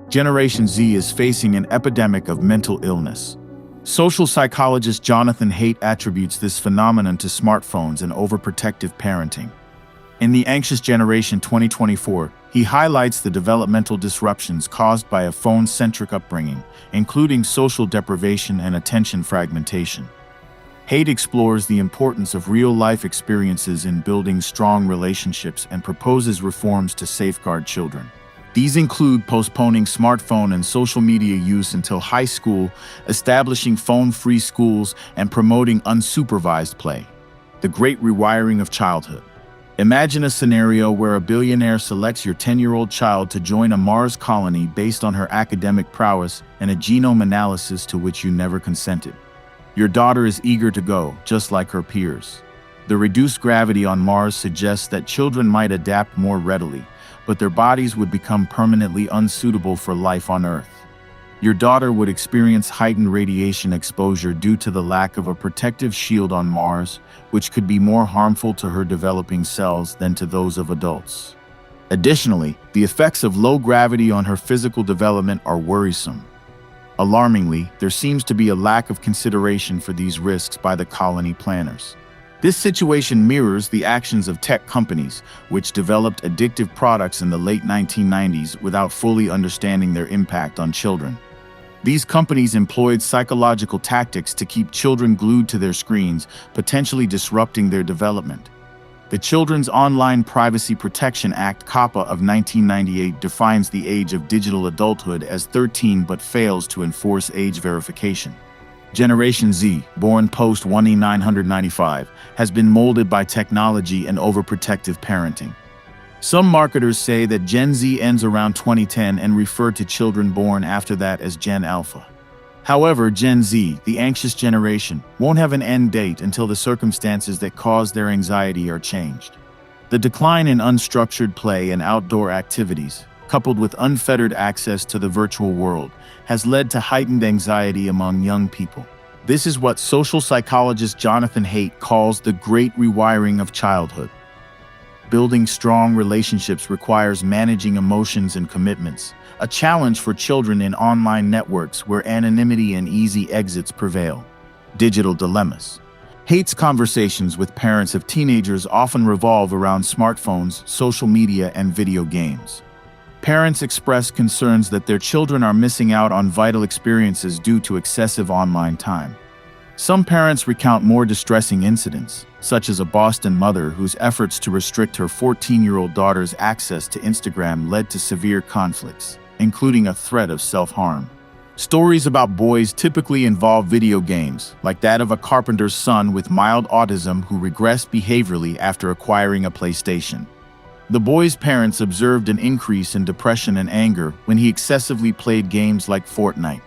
Generation Z is facing an epidemic of mental illness. Social psychologist Jonathan Haidt attributes this phenomenon to smartphones and overprotective parenting. In The Anxious Generation 2024, he highlights the developmental disruptions caused by a phone-centric upbringing, including social deprivation and attention fragmentation. Haidt explores the importance of real-life experiences in building strong relationships and proposes reforms to safeguard children. These include postponing smartphone and social media use until high school, establishing phone-free schools, and promoting unsupervised play. The Great Rewiring of Childhood. Imagine a scenario where a billionaire selects your 10-year-old child to join a Mars colony based on her academic prowess and a genome analysis to which you never consented. Your daughter is eager to go, just like her peers. The reduced gravity on Mars suggests that children might adapt more readily, but their bodies would become permanently unsuitable for life on Earth. Your daughter would experience heightened radiation exposure due to the lack of a protective shield on Mars, which could be more harmful to her developing cells than to those of adults. Additionally, the effects of low gravity on her physical development are worrisome. Alarmingly, there seems to be a lack of consideration for these risks by the colony planners. This situation mirrors the actions of tech companies, which developed addictive products in the late 1990s without fully understanding their impact on children. These companies employed psychological tactics to keep children glued to their screens, potentially disrupting their development. The Children's Online Privacy Protection Act (COPPA) of 1998 defines the age of digital adulthood as 13 but fails to enforce age verification. Generation Z, born post-1995, has been molded by technology and overprotective parenting. Some marketers say that Gen Z ends around 2010 and refer to children born after that as Gen Alpha. However, Gen Z, the anxious generation, won't have an end date until the circumstances that cause their anxiety are changed. The decline in unstructured play and outdoor activities, coupled with unfettered access to the virtual world, has led to heightened anxiety among young people. This is what social psychologist Jonathan Haidt calls the Great Rewiring of Childhood. Building strong relationships requires managing emotions and commitments, a challenge for children in online networks where anonymity and easy exits prevail. Digital dilemmas. Haidt's conversations with parents of teenagers often revolve around smartphones, social media, and video games. Parents express concerns that their children are missing out on vital experiences due to excessive online time. Some parents recount more distressing incidents, such as a Boston mother whose efforts to restrict her 14-year-old daughter's access to Instagram led to severe conflicts, including a threat of self-harm. Stories about boys typically involve video games, like that of a carpenter's son with mild autism who regressed behaviorally after acquiring a PlayStation. The boy's parents observed an increase in depression and anger when he excessively played games like Fortnite.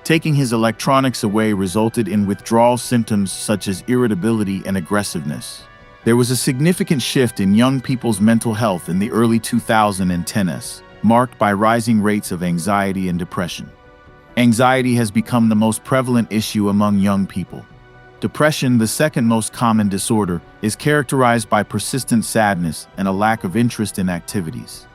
Taking his electronics away resulted in withdrawal symptoms such as irritability and aggressiveness. There was a significant shift in young people's mental health in the early 2010s, marked by rising rates of anxiety and depression. Anxiety has become the most prevalent issue among young people. Depression, the second most common disorder, is characterized by persistent sadness and a lack of interest in activities.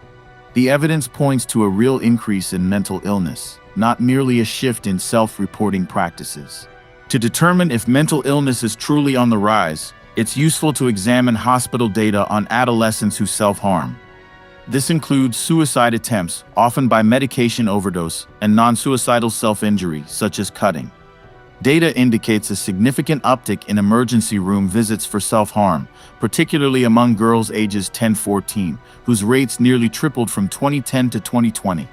The evidence points to a real increase in mental illness, not merely a shift in self-reporting practices. To determine if mental illness is truly on the rise, it's useful to examine hospital data on adolescents who self-harm. This includes suicide attempts, often by medication overdose, and non-suicidal self-injury, such as cutting. Data indicates a significant uptick in emergency room visits for self-harm, particularly among girls ages 10-14, whose rates nearly tripled from 2010 to 2020.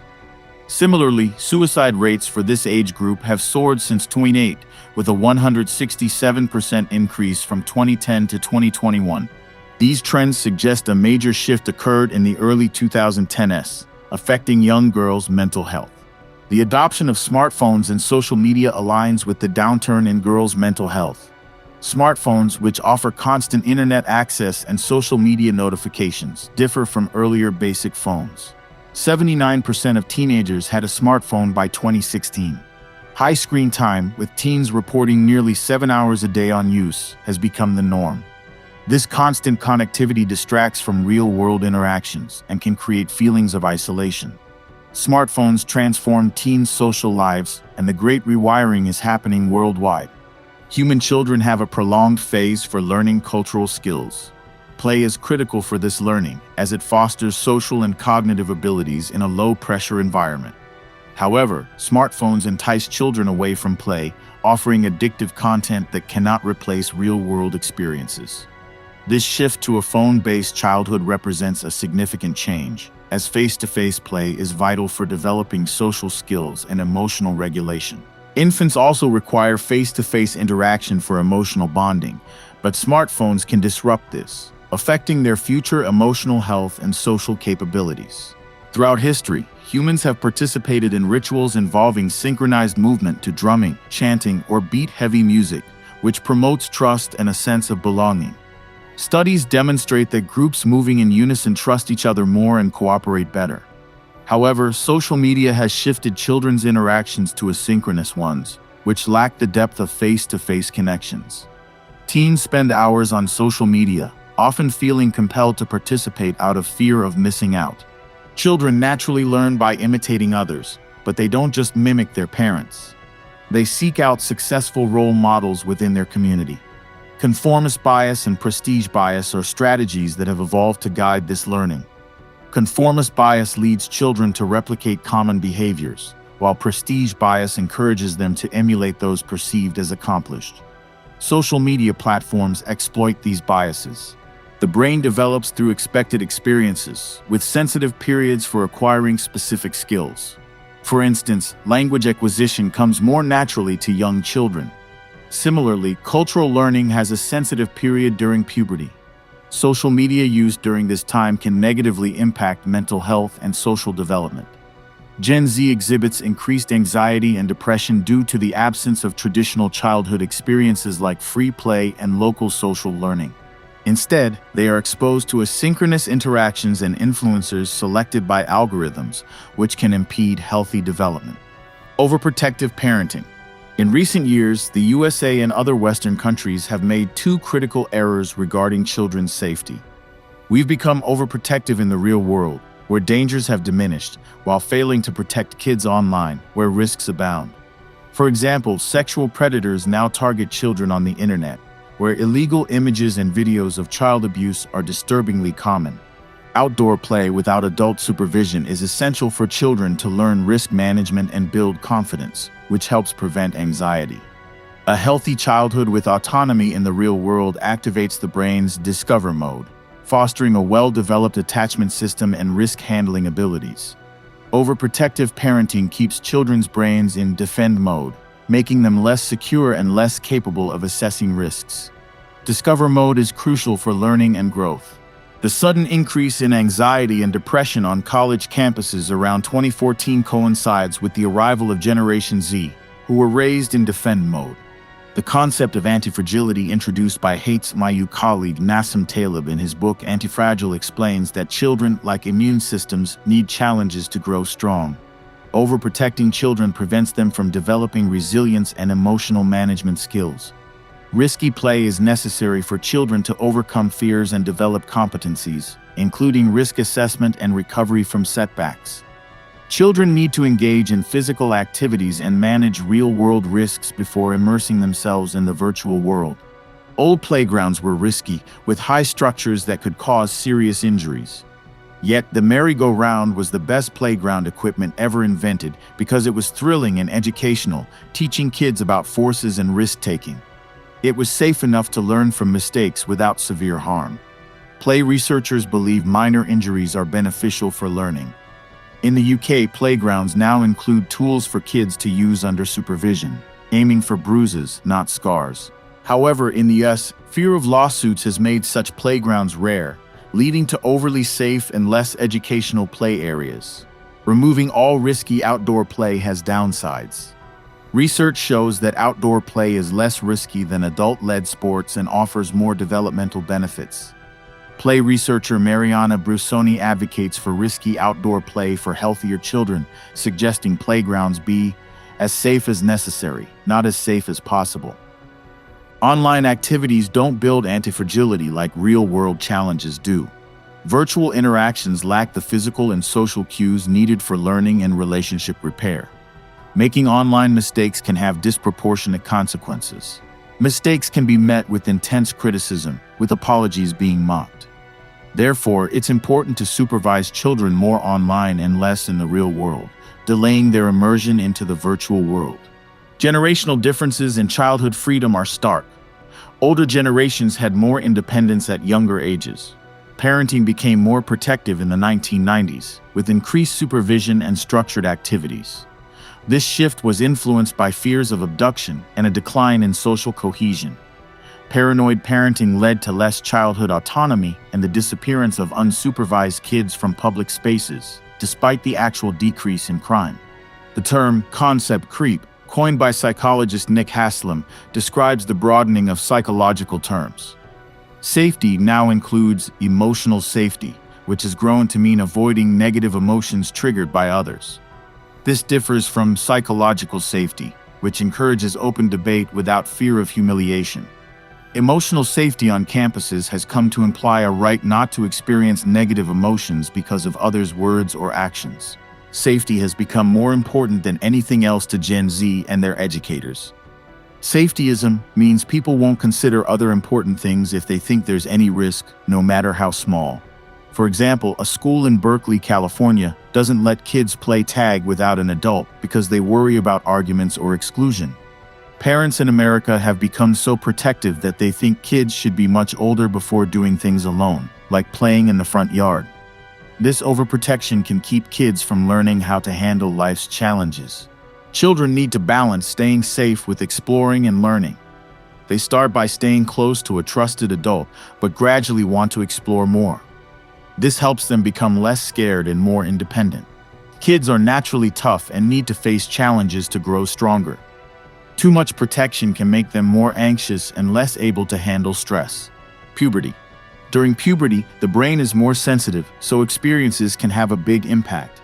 Similarly, suicide rates for this age group have soared since 2008, with a 167% increase from 2010 to 2021. These trends suggest a major shift occurred in the early 2010s, affecting young girls' mental health. The adoption of smartphones and social media aligns with the downturn in girls' mental health. Smartphones, which offer constant internet access and social media notifications, differ from earlier basic phones. 79% of teenagers had a smartphone by 2016. High screen time, with teens reporting nearly 7 hours a day on use, has become the norm. This constant connectivity distracts from real-world interactions and can create feelings of isolation. Smartphones transform teens' social lives, and the great rewiring is happening worldwide. Human children have a prolonged phase for learning cultural skills. Play is critical for this learning, as it fosters social and cognitive abilities in a low-pressure environment. However, smartphones entice children away from play, offering addictive content that cannot replace real-world experiences. This shift to a phone-based childhood represents a significant change, as face-to-face play is vital for developing social skills and emotional regulation. Infants also require face-to-face interaction for emotional bonding, but smartphones can disrupt this, affecting their future emotional health and social capabilities. Throughout history, humans have participated in rituals involving synchronized movement to drumming, chanting, or beat-heavy music, which promotes trust and a sense of belonging. Studies demonstrate that groups moving in unison trust each other more and cooperate better. However, social media has shifted children's interactions to asynchronous ones, which lack the depth of face-to-face connections. Teens spend hours on social media, often feeling compelled to participate out of fear of missing out. Children naturally learn by imitating others, but they don't just mimic their parents. They seek out successful role models within their community. Conformist bias and prestige bias are strategies that have evolved to guide this learning. Conformist bias leads children to replicate common behaviors, while prestige bias encourages them to emulate those perceived as accomplished. Social media platforms exploit these biases. The brain develops through expected experiences, with sensitive periods for acquiring specific skills. For instance, language acquisition comes more naturally to young children. Similarly, cultural learning has a sensitive period during puberty. Social media use during this time can negatively impact mental health and social development. Gen Z exhibits increased anxiety and depression due to the absence of traditional childhood experiences like free play and local social learning. Instead, they are exposed to asynchronous interactions and influencers selected by algorithms, which can impede healthy development. Overprotective parenting. In recent years, the USA and other Western countries have made two critical errors regarding children's safety. We've become overprotective in the real world, where dangers have diminished, while failing to protect kids online, where risks abound. For example, sexual predators now target children on the internet, where illegal images and videos of child abuse are disturbingly common. Outdoor play without adult supervision is essential for children to learn risk management and build confidence, which helps prevent anxiety. A healthy childhood with autonomy in the real world activates the brain's discover mode, fostering a well-developed attachment system and risk-handling abilities. Overprotective parenting keeps children's brains in defend mode, making them less secure and less capable of assessing risks. Discover mode is crucial for learning and growth. The sudden increase in anxiety and depression on college campuses around 2014 coincides with the arrival of Generation Z, who were raised in defend mode. The concept of antifragility introduced by Haidt's Mayu colleague Nassim Taleb in his book Antifragile explains that children, like immune systems, need challenges to grow strong. Overprotecting children prevents them from developing resilience and emotional management skills. Risky play is necessary for children to overcome fears and develop competencies, including risk assessment and recovery from setbacks. Children need to engage in physical activities and manage real-world risks before immersing themselves in the virtual world. Old playgrounds were risky, with high structures that could cause serious injuries. Yet, the merry-go-round was the best playground equipment ever invented because it was thrilling and educational, teaching kids about forces and risk-taking. It was safe enough to learn from mistakes without severe harm. Play researchers believe minor injuries are beneficial for learning. In the UK, playgrounds now include tools for kids to use under supervision, aiming for bruises, not scars. However, in the US, fear of lawsuits has made such playgrounds rare, leading to overly safe and less educational play areas. Removing all risky outdoor play has downsides. Research shows that outdoor play is less risky than adult-led sports and offers more developmental benefits. Play researcher Mariana Brusoni advocates for risky outdoor play for healthier children, suggesting playgrounds be as safe as necessary, not as safe as possible. Online activities don't build antifragility like real-world challenges do. Virtual interactions lack the physical and social cues needed for learning and relationship repair. Making online mistakes can have disproportionate consequences. Mistakes can be met with intense criticism, with apologies being mocked. Therefore, it's important to supervise children more online and less in the real world, delaying their immersion into the virtual world. Generational differences in childhood freedom are stark. Older generations had more independence at younger ages. Parenting became more protective in the 1990s, with increased supervision and structured activities. This shift was influenced by fears of abduction and a decline in social cohesion. Paranoid parenting led to less childhood autonomy and the disappearance of unsupervised kids from public spaces, despite the actual decrease in crime. The term concept creep, coined by psychologist Nick Haslam, describes the broadening of psychological terms. Safety now includes emotional safety, which has grown to mean avoiding negative emotions triggered by others. This differs from psychological safety, which encourages open debate without fear of humiliation. Emotional safety on campuses has come to imply a right not to experience negative emotions because of others' words or actions. Safety has become more important than anything else to Gen Z and their educators. Safetyism means people won't consider other important things if they think there's any risk, no matter how small. For example, a school in Berkeley, California, doesn't let kids play tag without an adult because they worry about arguments or exclusion. Parents in America have become so protective that they think kids should be much older before doing things alone, like playing in the front yard. This overprotection can keep kids from learning how to handle life's challenges. Children need to balance staying safe with exploring and learning. They start by staying close to a trusted adult, but gradually want to explore more. This helps them become less scared and more independent. Kids are naturally tough and need to face challenges to grow stronger. Too much protection can make them more anxious and less able to handle stress. Puberty. During puberty, the brain is more sensitive, so experiences can have a big impact.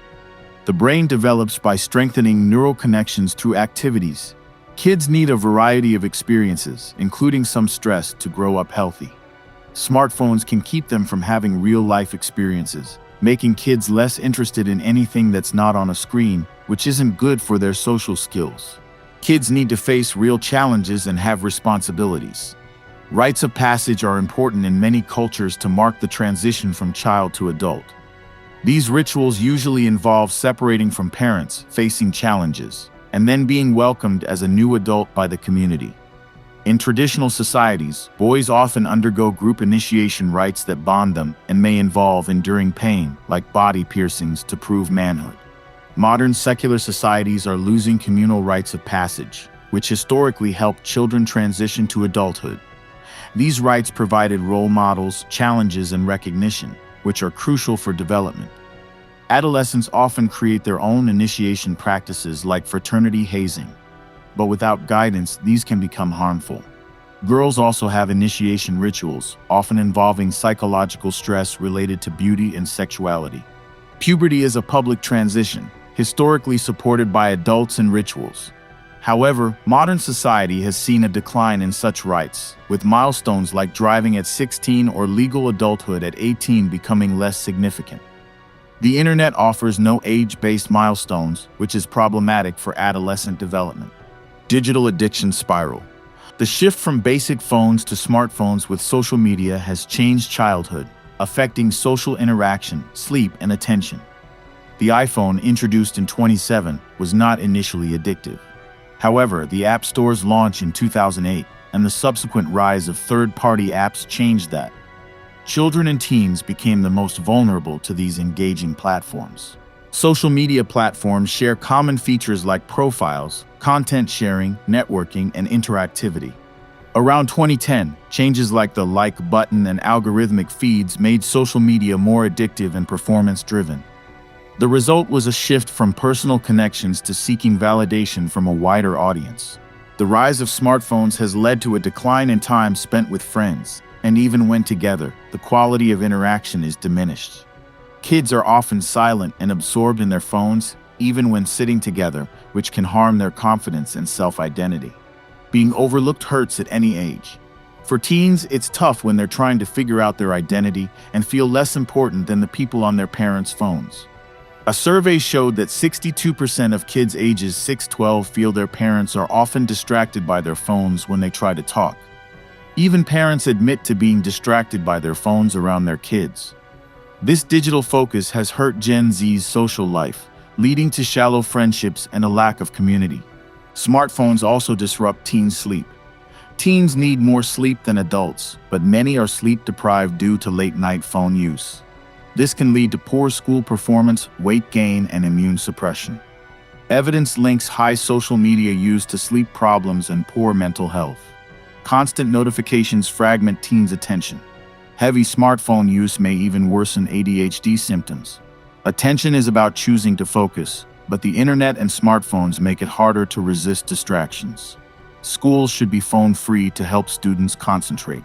The brain develops by strengthening neural connections through activities. Kids need a variety of experiences, including some stress, to grow up healthy. Smartphones can keep them from having real-life experiences, making kids less interested in anything that's not on a screen, which isn't good for their social skills. Kids need to face real challenges and have responsibilities. Rites of passage are important in many cultures to mark the transition from child to adult. These rituals usually involve separating from parents, facing challenges, and then being welcomed as a new adult by the community. In traditional societies, boys often undergo group initiation rites that bond them and may involve enduring pain, like body piercings, to prove manhood. Modern secular societies are losing communal rites of passage, which historically helped children transition to adulthood. These rites provided role models, challenges, and recognition, which are crucial for development. Adolescents often create their own initiation practices like fraternity hazing, but without guidance, these can become harmful. Girls also have initiation rituals, often involving psychological stress related to beauty and sexuality. Puberty is a public transition, historically supported by adults and rituals. However, modern society has seen a decline in such rites, with milestones like driving at 16 or legal adulthood at 18 becoming less significant. The internet offers no age-based milestones, which is problematic for adolescent development. Digital addiction spiral. The shift from basic phones to smartphones with social media has changed childhood, affecting social interaction, sleep, and attention. The iPhone, introduced in 2007, was not initially addictive. However, the App Store's launch in 2008 and the subsequent rise of third-party apps changed that. Children and teens became the most vulnerable to these engaging platforms. Social media platforms share common features like profiles, content sharing, networking, and interactivity. Around 2010, changes like the like button and algorithmic feeds made social media more addictive and performance-driven. The result was a shift from personal connections to seeking validation from a wider audience. The rise of smartphones has led to a decline in time spent with friends, and even when together, the quality of interaction is diminished. Kids are often silent and absorbed in their phones, even when sitting together, which can harm their confidence and self-identity. Being overlooked hurts at any age. For teens, it's tough when they're trying to figure out their identity and feel less important than the people on their parents' phones. A survey showed that 62% of kids ages 6-12 feel their parents are often distracted by their phones when they try to talk. Even parents admit to being distracted by their phones around their kids. This digital focus has hurt Gen Z's social life, leading to shallow friendships and a lack of community. Smartphones also disrupt teens' sleep. Teens need more sleep than adults, but many are sleep-deprived due to late-night phone use. This can lead to poor school performance, weight gain, and immune suppression. Evidence links high social media use to sleep problems and poor mental health. Constant notifications fragment teens' attention. Heavy smartphone use may even worsen ADHD symptoms. Attention is about choosing to focus, but the internet and smartphones make it harder to resist distractions. Schools should be phone-free to help students concentrate.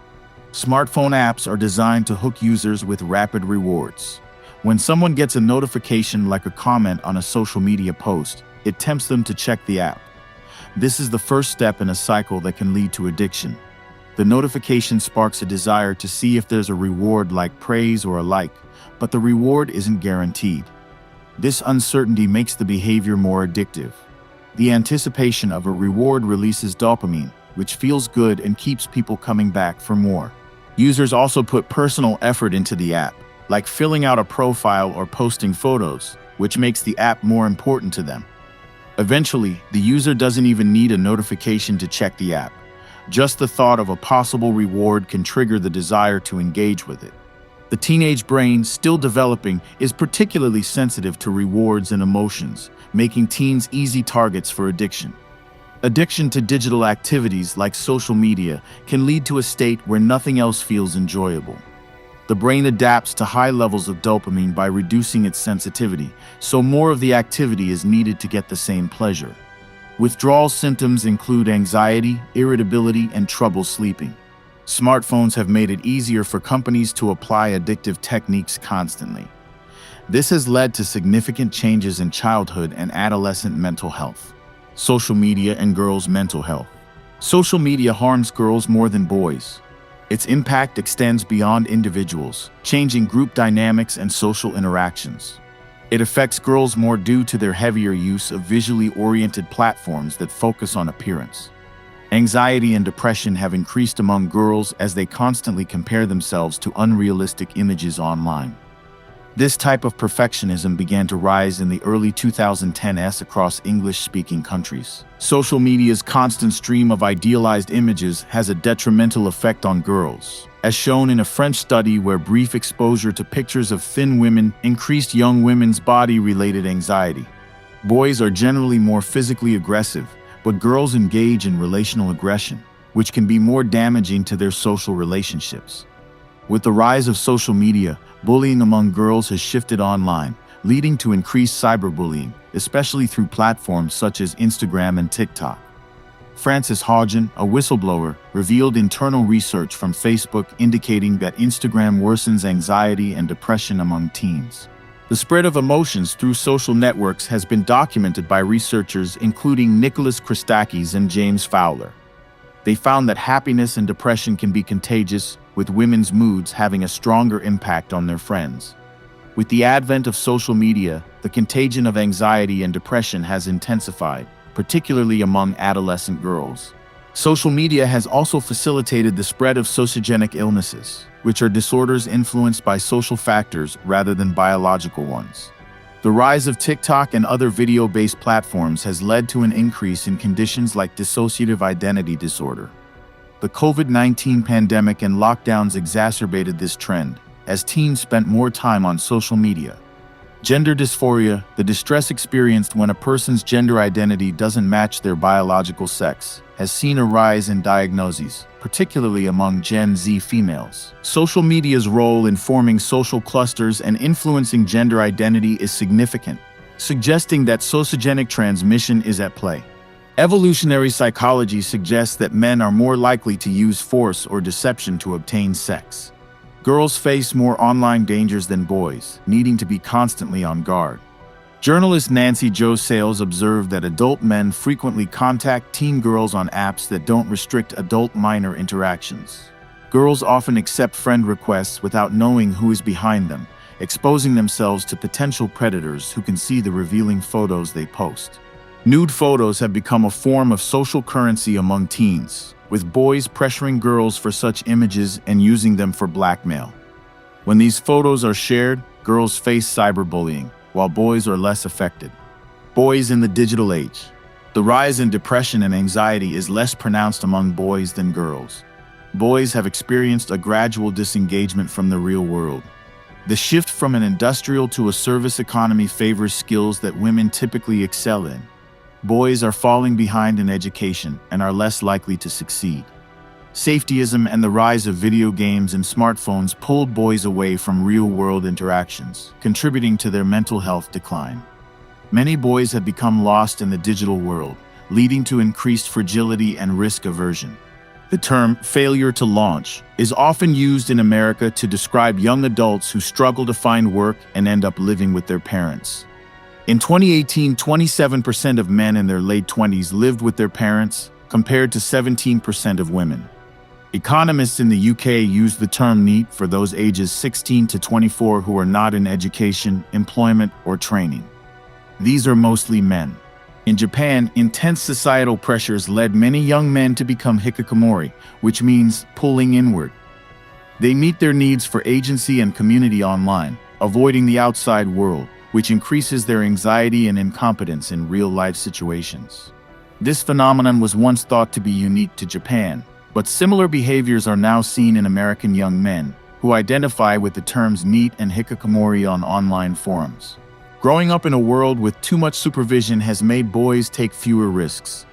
Smartphone apps are designed to hook users with rapid rewards. When someone gets a notification like a comment on a social media post, it tempts them to check the app. This is the first step in a cycle that can lead to addiction. The notification sparks a desire to see if there's a reward like praise or a like, but the reward isn't guaranteed. This uncertainty makes the behavior more addictive. The anticipation of a reward releases dopamine, which feels good and keeps people coming back for more. Users also put personal effort into the app, like filling out a profile or posting photos, which makes the app more important to them. Eventually, the user doesn't even need a notification to check the app. Just the thought of a possible reward can trigger the desire to engage with it. The teenage brain, still developing, is particularly sensitive to rewards and emotions, making teens easy targets for addiction. Addiction to digital activities like social media can lead to a state where nothing else feels enjoyable. The brain adapts to high levels of dopamine by reducing its sensitivity, so more of the activity is needed to get the same pleasure. Withdrawal symptoms include anxiety, irritability, and trouble sleeping. Smartphones have made it easier for companies to apply addictive techniques constantly. This has led to significant changes in childhood and adolescent mental health. Social media and girls' mental health. Social media harms girls more than boys. Its impact extends beyond individuals, changing group dynamics and social interactions. It affects girls more due to their heavier use of visually oriented platforms that focus on appearance. Anxiety and depression have increased among girls as they constantly compare themselves to unrealistic images online. This type of perfectionism began to rise in the early 2010s across English-speaking countries. Social media's constant stream of idealized images has a detrimental effect on girls, as shown in a French study where brief exposure to pictures of thin women increased young women's body-related anxiety. Boys are generally more physically aggressive, but girls engage in relational aggression, which can be more damaging to their social relationships. With the rise of social media, bullying among girls has shifted online, leading to increased cyberbullying, especially through platforms such as Instagram and TikTok. Frances Haugen, a whistleblower, revealed internal research from Facebook indicating that Instagram worsens anxiety and depression among teens. The spread of emotions through social networks has been documented by researchers including Nicholas Christakis and James Fowler. They found that happiness and depression can be contagious, with women's moods having a stronger impact on their friends. With the advent of social media, the contagion of anxiety and depression has intensified, particularly among adolescent girls. Social media has also facilitated the spread of sociogenic illnesses, which are disorders influenced by social factors rather than biological ones. The rise of TikTok and other video-based platforms has led to an increase in conditions like dissociative identity disorder. The COVID-19 pandemic and lockdowns exacerbated this trend, as teens spent more time on social media. Gender dysphoria, the distress experienced when a person's gender identity doesn't match their biological sex, has seen a rise in diagnoses, particularly among Gen Z females. Social media's role in forming social clusters and influencing gender identity is significant, suggesting that sociogenic transmission is at play. Evolutionary psychology suggests that men are more likely to use force or deception to obtain sex. Girls face more online dangers than boys, needing to be constantly on guard. Journalist Nancy Jo Sales observed that adult men frequently contact teen girls on apps that don't restrict adult-minor interactions. Girls often accept friend requests without knowing who is behind them, exposing themselves to potential predators who can see the revealing photos they post. Nude photos have become a form of social currency among teens, with boys pressuring girls for such images and using them for blackmail. When these photos are shared, girls face cyberbullying, while boys are less affected. Boys in the digital age. The rise in depression and anxiety is less pronounced among boys than girls. Boys have experienced a gradual disengagement from the real world. The shift from an industrial to a service economy favors skills that women typically excel in. Boys are falling behind in education and are less likely to succeed. Safetyism and the rise of video games and smartphones pulled boys away from real-world interactions, contributing to their mental health decline. Many boys have become lost in the digital world, leading to increased fragility and risk aversion. The term failure to launch is often used in America to describe young adults who struggle to find work and end up living with their parents. In 2018, 27% of men in their late 20s lived with their parents, compared to 17% of women. Economists in the UK use the term NEET for those ages 16 to 24 who are not in education, employment, or training. These are mostly men. In Japan, intense societal pressures led many young men to become hikikomori, which means pulling inward. They meet their needs for agency and community online, avoiding the outside world, which increases their anxiety and incompetence in real-life situations. This phenomenon was once thought to be unique to Japan, but similar behaviors are now seen in American young men, who identify with the terms NEET and hikikomori on online forums. Growing up in a world with too much supervision has made boys take fewer risks.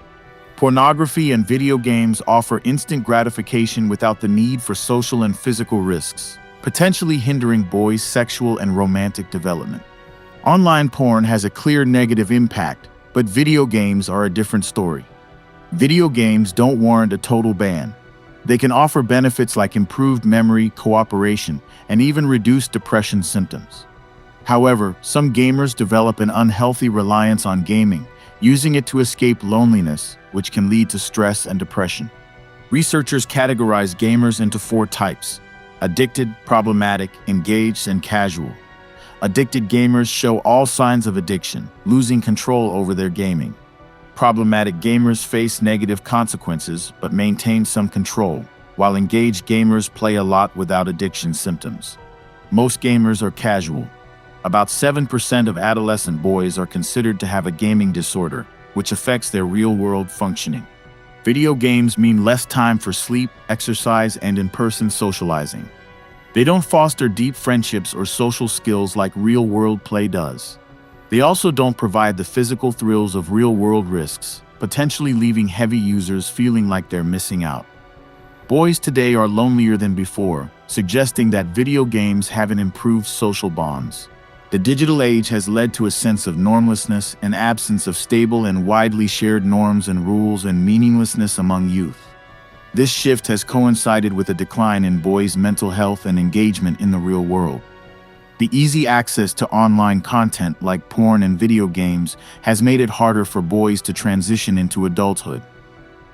Pornography and video games offer instant gratification without the need for social and physical risks, potentially hindering boys' sexual and romantic development. Online porn has a clear negative impact, but video games are a different story. Video games don't warrant a total ban. They can offer benefits like improved memory, cooperation, and even reduced depression symptoms. However, some gamers develop an unhealthy reliance on gaming, using it to escape loneliness, which can lead to stress and depression. Researchers categorize gamers into 4 types: addicted, problematic, engaged, and casual. Addicted gamers show all signs of addiction, losing control over their gaming. Problematic gamers face negative consequences but maintain some control, while engaged gamers play a lot without addiction symptoms. Most gamers are casual. About 7% of adolescent boys are considered to have a gaming disorder, which affects their real-world functioning. Video games mean less time for sleep, exercise, and in-person socializing. They don't foster deep friendships or social skills like real-world play does. They also don't provide the physical thrills of real-world risks, potentially leaving heavy users feeling like they're missing out. Boys today are lonelier than before, suggesting that video games haven't improved social bonds. The digital age has led to a sense of normlessness and absence of stable and widely shared norms and rules and meaninglessness among youth. This shift has coincided with a decline in boys' mental health and engagement in the real world. The easy access to online content like porn and video games has made it harder for boys to transition into adulthood.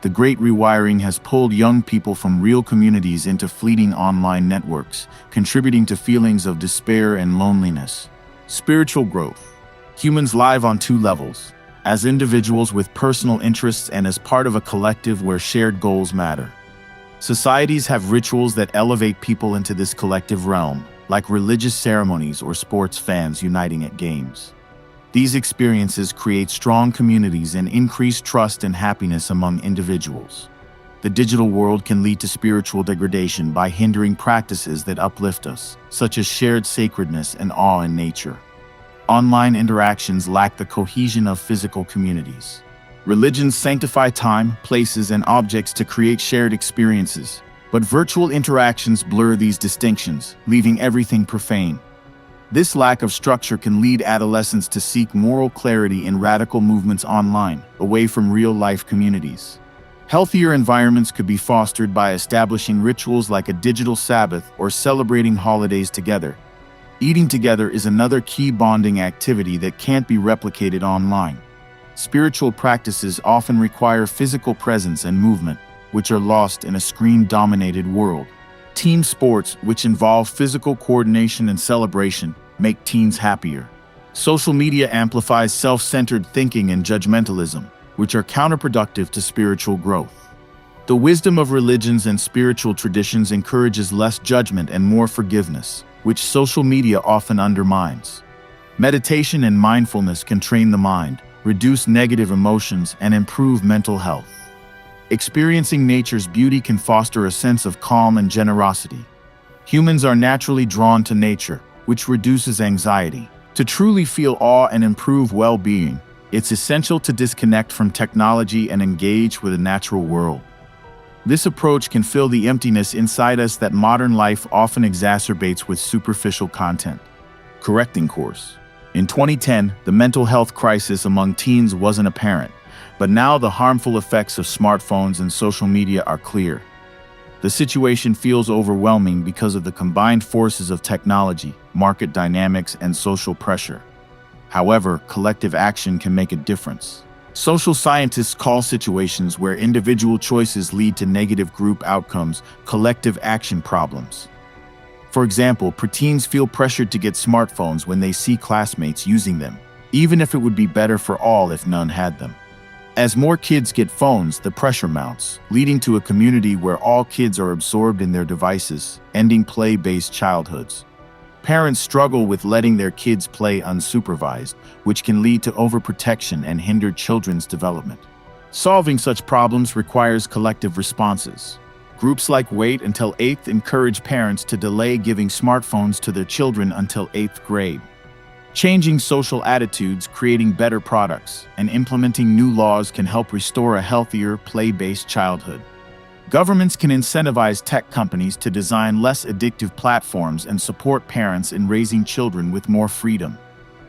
The Great Rewiring has pulled young people from real communities into fleeting online networks, contributing to feelings of despair and loneliness. Spiritual growth. Humans live on 2 levels: as individuals with personal interests and as part of a collective where shared goals matter. Societies have rituals that elevate people into this collective realm, like religious ceremonies or sports fans uniting at games. These experiences create strong communities and increase trust and happiness among individuals. The digital world can lead to spiritual degradation by hindering practices that uplift us, such as shared sacredness and awe in nature. Online interactions lack the cohesion of physical communities. Religions sanctify time, places, and objects to create shared experiences, but virtual interactions blur these distinctions, leaving everything profane. This lack of structure can lead adolescents to seek moral clarity in radical movements online, away from real-life communities. Healthier environments could be fostered by establishing rituals like a digital Sabbath or celebrating holidays together. Eating together is another key bonding activity that can't be replicated online. Spiritual practices often require physical presence and movement, which are lost in a screen-dominated world. Team sports, which involve physical coordination and celebration, make teens happier. Social media amplifies self-centered thinking and judgmentalism, which are counterproductive to spiritual growth. The wisdom of religions and spiritual traditions encourages less judgment and more forgiveness, which social media often undermines. Meditation and mindfulness can train the mind, reduce negative emotions, and improve mental health. Experiencing nature's beauty can foster a sense of calm and generosity. Humans are naturally drawn to nature, which reduces anxiety. To truly feel awe and improve well-being, it's essential to disconnect from technology and engage with the natural world. This approach can fill the emptiness inside us that modern life often exacerbates with superficial content. Correcting course. In 2010, the mental health crisis among teens wasn't apparent, but now the harmful effects of smartphones and social media are clear. The situation feels overwhelming because of the combined forces of technology, market dynamics, and social pressure. However, collective action can make a difference. Social scientists call situations where individual choices lead to negative group outcomes collective action problems. For example, preteens feel pressured to get smartphones when they see classmates using them, even if it would be better for all if none had them. As more kids get phones, the pressure mounts, leading to a community where all kids are absorbed in their devices, ending play-based childhoods. Parents struggle with letting their kids play unsupervised, which can lead to overprotection and hinder children's development. Solving such problems requires collective responses. Groups like Wait Until 8th encourage parents to delay giving smartphones to their children until 8th grade. Changing social attitudes, creating better products, and implementing new laws can help restore a healthier, play-based childhood. Governments can incentivize tech companies to design less addictive platforms and support parents in raising children with more freedom.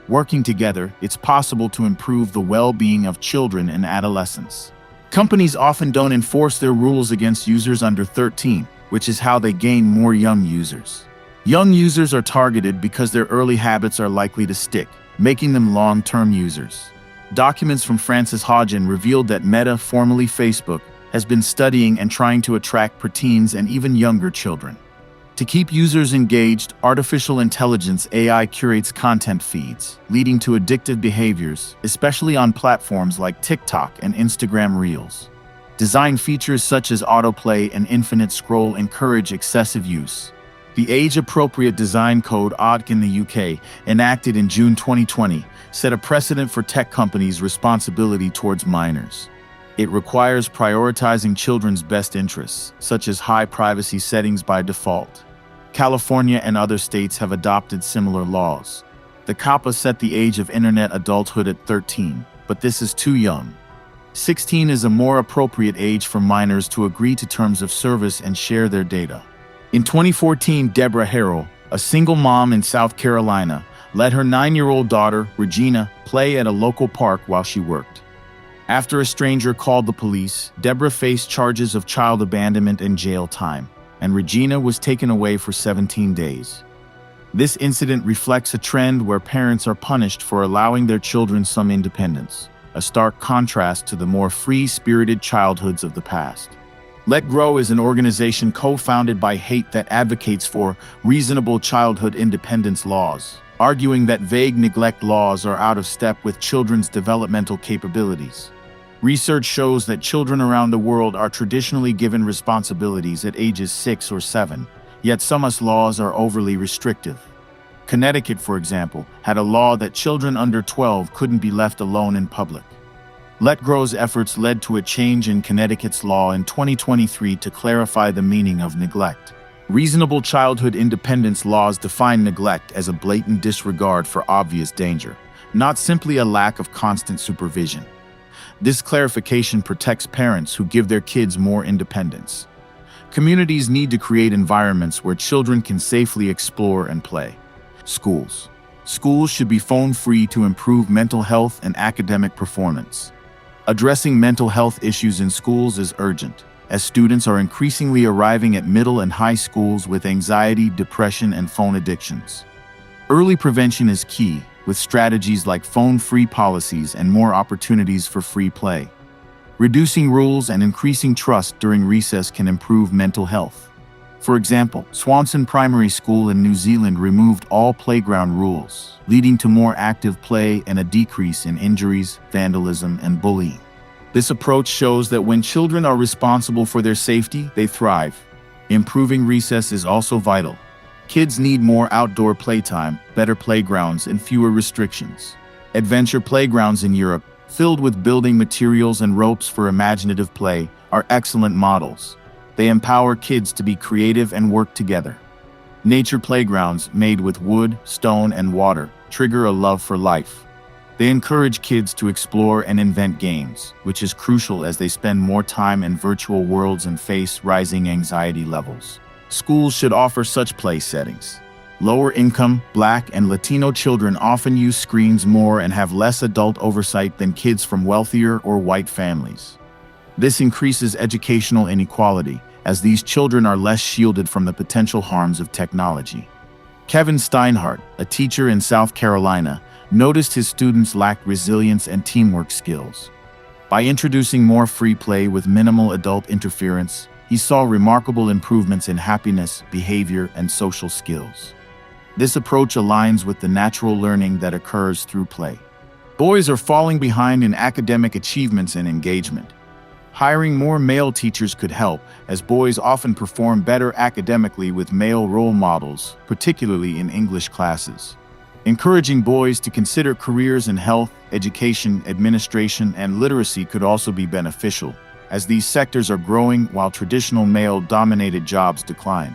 Working together, it's possible to improve the well-being of children and adolescents. Companies often don't enforce their rules against users under 13, which is how they gain more young users. Young users are targeted because their early habits are likely to stick, making them long-term users. Documents from Frances Hodgin revealed that Meta, formerly Facebook, has been studying and trying to attract preteens and even younger children. To keep users engaged, artificial intelligence AI curates content feeds, leading to addictive behaviors, especially on platforms like TikTok and Instagram Reels. Design features such as autoplay and infinite scroll encourage excessive use. The age-appropriate design code ODC in the UK, enacted in June 2020, set a precedent for tech companies' responsibility towards minors. It requires prioritizing children's best interests, such as high privacy settings by default. California and other states have adopted similar laws. The COPPA set the age of internet adulthood at 13, but this is too young. 16 is a more appropriate age for minors to agree to terms of service and share their data. In 2014, Deborah Harrell, a single mom in South Carolina, let her 9-year-old daughter, Regina, play at a local park while she worked. After a stranger called the police, Deborah faced charges of child abandonment and jail time, and Regina was taken away for 17 days. This incident reflects a trend where parents are punished for allowing their children some independence, a stark contrast to the more free-spirited childhoods of the past. Let Grow is an organization co-founded by Haidt that advocates for reasonable childhood independence laws, arguing that vague neglect laws are out of step with children's developmental capabilities. Research shows that children around the world are traditionally given responsibilities at ages 6 or 7, yet some US laws are overly restrictive. Connecticut, for example, had a law that children under 12 couldn't be left alone in public. Let Grow's efforts led to a change in Connecticut's law in 2023 to clarify the meaning of neglect. Reasonable childhood independence laws define neglect as a blatant disregard for obvious danger, not simply a lack of constant supervision. This clarification protects parents who give their kids more independence. Communities need to create environments where children can safely explore and play. Schools. Schools should be phone-free to improve mental health and academic performance. Addressing mental health issues in schools is urgent, as students are increasingly arriving at middle and high schools with anxiety, depression, and phone addictions. Early prevention is key, with strategies like phone-free policies and more opportunities for free play. Reducing rules and increasing trust during recess can improve mental health. For example, Swanson Primary School in New Zealand removed all playground rules, leading to more active play and a decrease in injuries, vandalism, and bullying. This approach shows that when children are responsible for their safety, they thrive. Improving recess is also vital. Kids need more outdoor playtime, better playgrounds, and fewer restrictions. Adventure playgrounds in Europe, filled with building materials and ropes for imaginative play, are excellent models. They empower kids to be creative and work together. Nature playgrounds, made with wood, stone, and water, trigger a love for life. They encourage kids to explore and invent games, which is crucial as they spend more time in virtual worlds and face rising anxiety levels. Schools should offer such play settings. Lower-income, Black, and Latino children often use screens more and have less adult oversight than kids from wealthier or white families. This increases educational inequality, as these children are less shielded from the potential harms of technology. Kevin Steinhardt, a teacher in South Carolina, noticed his students lacked resilience and teamwork skills. By introducing more free play with minimal adult interference, he saw remarkable improvements in happiness, behavior, and social skills. This approach aligns with the natural learning that occurs through play. Boys are falling behind in academic achievements and engagement. Hiring more male teachers could help, as boys often perform better academically with male role models, particularly in English classes. Encouraging boys to consider careers in health, education, administration, and literacy could also be beneficial, as these sectors are growing while traditional male-dominated jobs decline.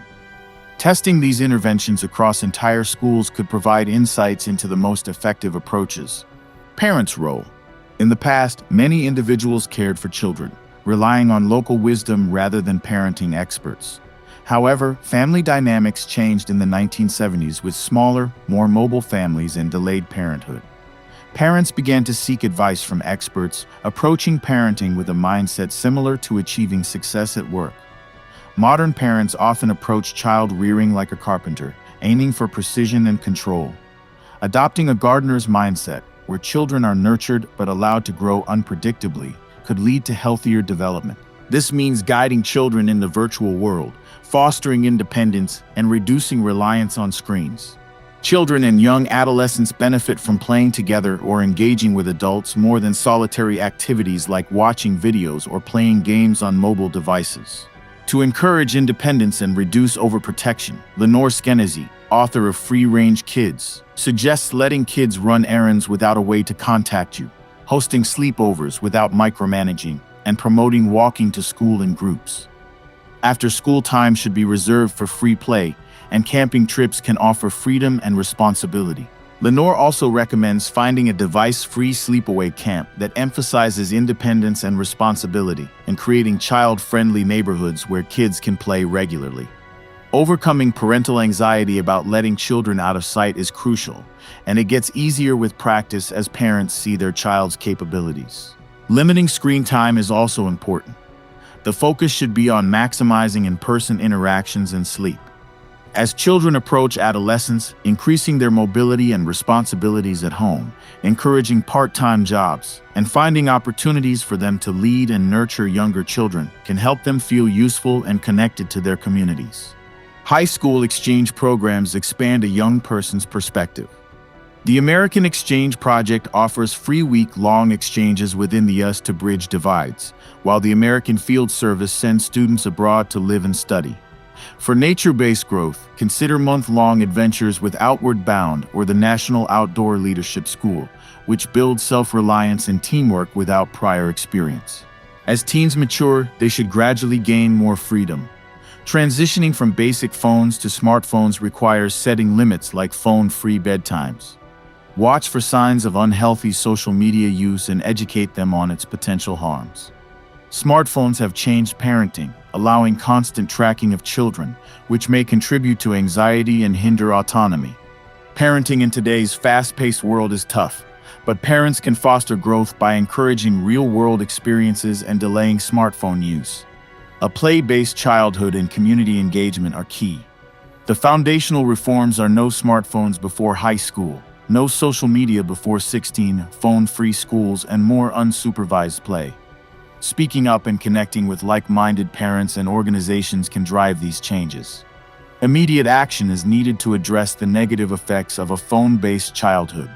Testing these interventions across entire schools could provide insights into the most effective approaches. Parents' role. In the past, many individuals cared for children, relying on local wisdom rather than parenting experts. However, family dynamics changed in the 1970s with smaller, more mobile families and delayed parenthood. Parents began to seek advice from experts, approaching parenting with a mindset similar to achieving success at work. Modern parents often approach child rearing like a carpenter, aiming for precision and control. Adopting a gardener's mindset, where children are nurtured but allowed to grow unpredictably, could lead to healthier development. This means guiding children in the virtual world, fostering independence, and reducing reliance on screens. Children and young adolescents benefit from playing together or engaging with adults more than solitary activities like watching videos or playing games on mobile devices. To encourage independence and reduce overprotection, Lenore Skenazy, author of Free Range Kids, suggests letting kids run errands without a way to contact you, hosting sleepovers without micromanaging, and promoting walking to school in groups. After-school time should be reserved for free play, and camping trips can offer freedom and responsibility. Lenore also recommends finding a device-free sleepaway camp that emphasizes independence and responsibility, and creating child-friendly neighborhoods where kids can play regularly. Overcoming parental anxiety about letting children out of sight is crucial, and it gets easier with practice as parents see their child's capabilities. Limiting screen time is also important. The focus should be on maximizing in-person interactions and sleep. As children approach adolescence, increasing their mobility and responsibilities at home, encouraging part-time jobs, and finding opportunities for them to lead and nurture younger children can help them feel useful and connected to their communities. High school exchange programs expand a young person's perspective. The American Exchange Project offers free week-long exchanges within the U.S. to bridge divides, while the American Field Service sends students abroad to live and study. For nature-based growth, consider month-long adventures with Outward Bound or the National Outdoor Leadership School, which builds self-reliance and teamwork without prior experience. As teens mature, they should gradually gain more freedom. Transitioning from basic phones to smartphones requires setting limits like phone-free bedtimes. Watch for signs of unhealthy social media use and educate them on its potential harms. Smartphones have changed parenting, allowing constant tracking of children, which may contribute to anxiety and hinder autonomy. Parenting in today's fast-paced world is tough, but parents can foster growth by encouraging real-world experiences and delaying smartphone use. A play-based childhood and community engagement are key. The foundational reforms are no smartphones before high school, no social media before 16, phone-free schools, and more unsupervised play. Speaking up and connecting with like-minded parents and organizations can drive these changes. Immediate action is needed to address the negative effects of a phone-based childhood.